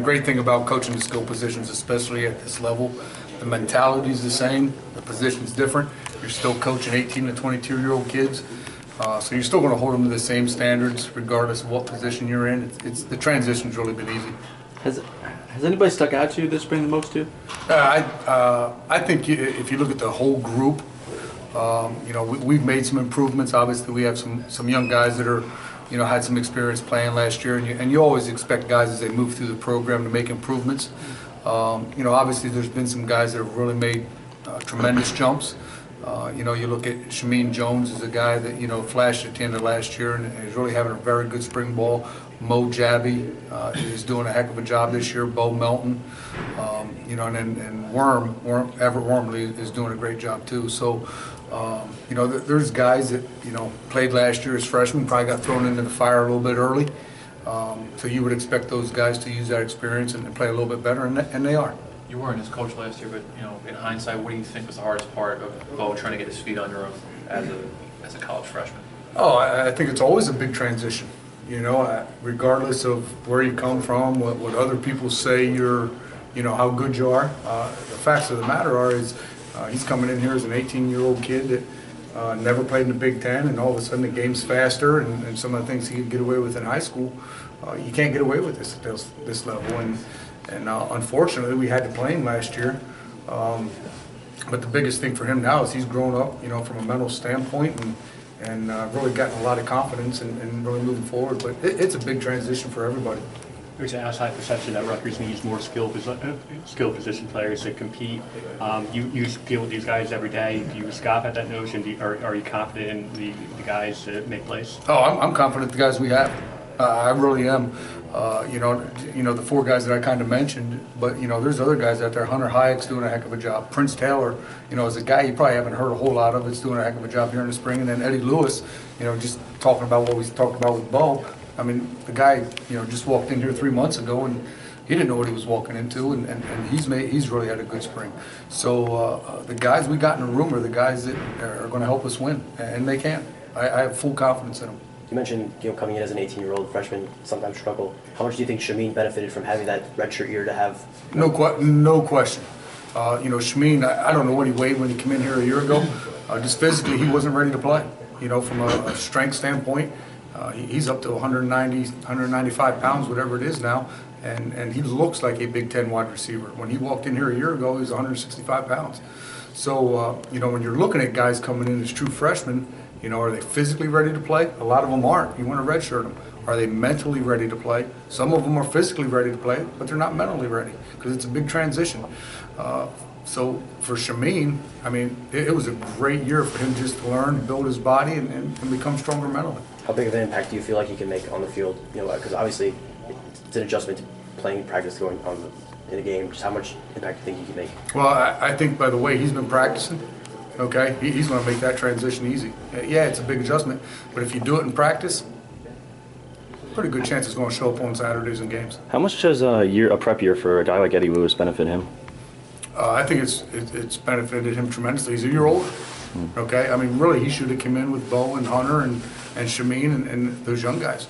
The great thing about coaching the skill positions, especially at this level, the mentality is the same, the position's different. You're still coaching 18 to 22-year-old kids, so you're still going to hold them to the same standards regardless of what position you're in. The transition's really been easy. Has anybody stuck out to you this spring the most too? I think if you look at the whole group, we've made some improvements. Obviously, we have some young guys that are, had some experience playing last year, and you always expect guys as they move through the program to make improvements. Obviously, there's been some guys that have really made tremendous jumps. You look at Shameen Jones is a guy that flashed at the end of last year and is really having a very good spring ball. Mo Jabby is doing a heck of a job this year. Bo Melton, and Everett Wormley is doing a great job too. So, there's guys that played last year as freshmen, probably got thrown into the fire a little bit early. So you would expect those guys to use that experience and play a little bit better, and they are. You weren't his coach last year, but in hindsight, what do you think was the hardest part of Bo trying to get his feet under him as a college freshman? Oh, I think it's always a big transition. Regardless of where you come from, what other people say how good you are. The facts of the matter are he's coming in here as an 18-year-old kid that never played in the Big Ten, and all of a sudden the game's faster, and some of the things he could get away with in high school, you can't get away with this at this level. And unfortunately, we had to play him last year. But the biggest thing for him now is he's grown up, from a mental standpoint, and really gotten a lot of confidence and really moving forward. But it's a big transition for everybody. There's an outside perception that Rutgers needs more skill position players to compete. You deal with these guys every day. Do you scoff at that notion? Are you confident in the guys to make plays? Oh, I'm confident the guys we have. I really am. The four guys that I kind of mentioned, but there's other guys out there. Hunter Hayek's doing a heck of a job. Prince Taylor, is a guy you probably haven't heard a whole lot of. Is doing a heck of a job here in the spring. And then Eddie Lewis, just talking about what we talked about with Bo. I mean, the guy, just walked in here 3 months ago, and he didn't know what he was walking into, and he's really had a good spring. So the guys we got in the room are the guys that are going to help us win, and they can. I have full confidence in them. You mentioned coming in as an 18-year-old freshman sometimes struggle. How much do you think Shameen benefited from having that redshirt year to have? No question. Shameen, I don't know what he weighed when he came in here a year ago. Just physically, he wasn't ready to play. From a strength standpoint, he's up to 190, 195 pounds, whatever it is now, and he looks like a Big Ten wide receiver. When he walked in here a year ago, he was 165 pounds. So, when you're looking at guys coming in as true freshmen, are they physically ready to play? A lot of them aren't. You want to redshirt them. Are they mentally ready to play? Some of them are physically ready to play, but they're not mentally ready because it's a big transition. So for Shameen, I mean, it was a great year for him just to learn, build his body, and become stronger mentally. How big of an impact do you feel like he can make on the field? Because obviously it's an adjustment to playing practice going on in a game. Just how much impact do you think he can make? Well, I think by the way he's been practicing, okay, he's going to make that transition easy. Yeah, it's a big adjustment, but if you do it in practice, pretty good chance it's going to show up on Saturdays and games. How much does a prep year for a guy like Eddie Lewis benefit him? I think it's benefited him tremendously. He's a year older, okay? I mean, really, he should have come in with Bo and Hunter and Shameen and those young guys.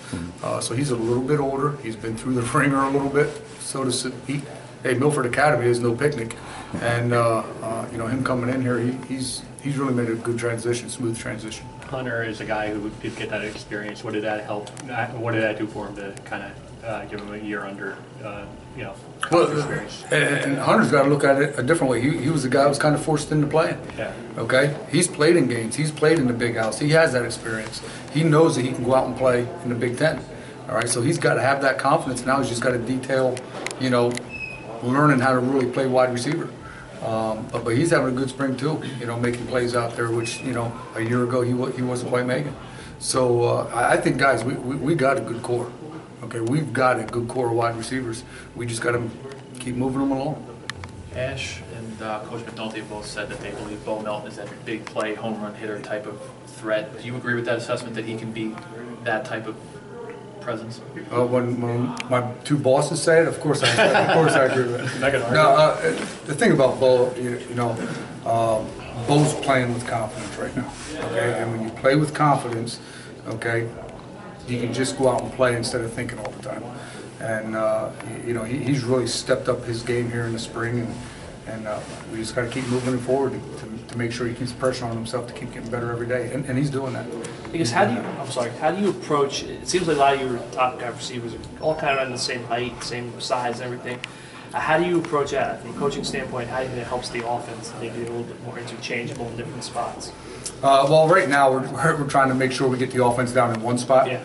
So he's a little bit older. He's been through the ringer a little bit, so to speak. Hey, Milford Academy is no picnic, and him coming in here, he's really made a good transition, smooth transition. Hunter is a guy who did get that experience. What did that help? What did that do for him to kind of give him a year under, experience? And Hunter's got to look at it a different way. He was the guy who was kind of forced into playing. Yeah. Okay? He's played in games. He's played in the big house. He has that experience. He knows that he can go out and play in the Big Ten. All right? So he's got to have that confidence. Now he's just got to detail, learning how to really play wide receiver. But he's having a good spring too, making plays out there, which, a year ago he wasn't quite making. So I think, guys, we got a good core. Okay, we've got a good core of wide receivers. We just got to keep moving them along. Ash and Coach McNulty both said that they believe Bo Melton is that big play, home run hitter type of threat. Do you agree with that assessment that he can be that type of presence? When my two bosses say it, of course I agree with it. No, the thing about Bo, Bo's playing with confidence right now. Okay, and when you play with confidence, okay, you can just go out and play instead of thinking all the time. and you know, he's really stepped up his game here in the spring, and we just got to keep moving forward to make sure he keeps pressure on himself to keep getting better every day, and he's doing that. Because how do you approach, it seems like a lot of your top guy receivers are all kind of around the same height, same size, and everything. How do you approach that from a coaching standpoint? How do you think it helps the offense maybe a little bit more interchangeable in different spots? Well, right now we're trying to make sure we get the offense down in one spot. Yeah.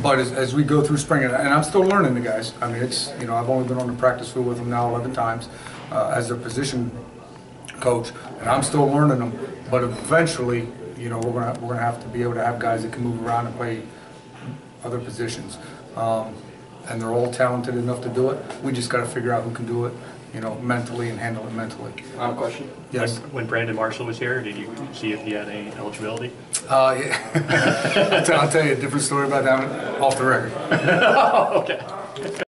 But as we go through spring, and I'm still learning the guys. I mean, it's, you know, I've only been on the practice field with them now 11 times as their position coach, and I'm still learning them. But eventually, you know, we're gonna have to be able to have guys that can move around and play other positions. And they're all talented enough to do it. We just got to figure out who can do it, you know, mentally and handle it mentally. I have a question. Yes. When Brandon Marshall was here, did you see if he had any eligibility? Yeah. I'll tell you a different story about that one off the record. Okay.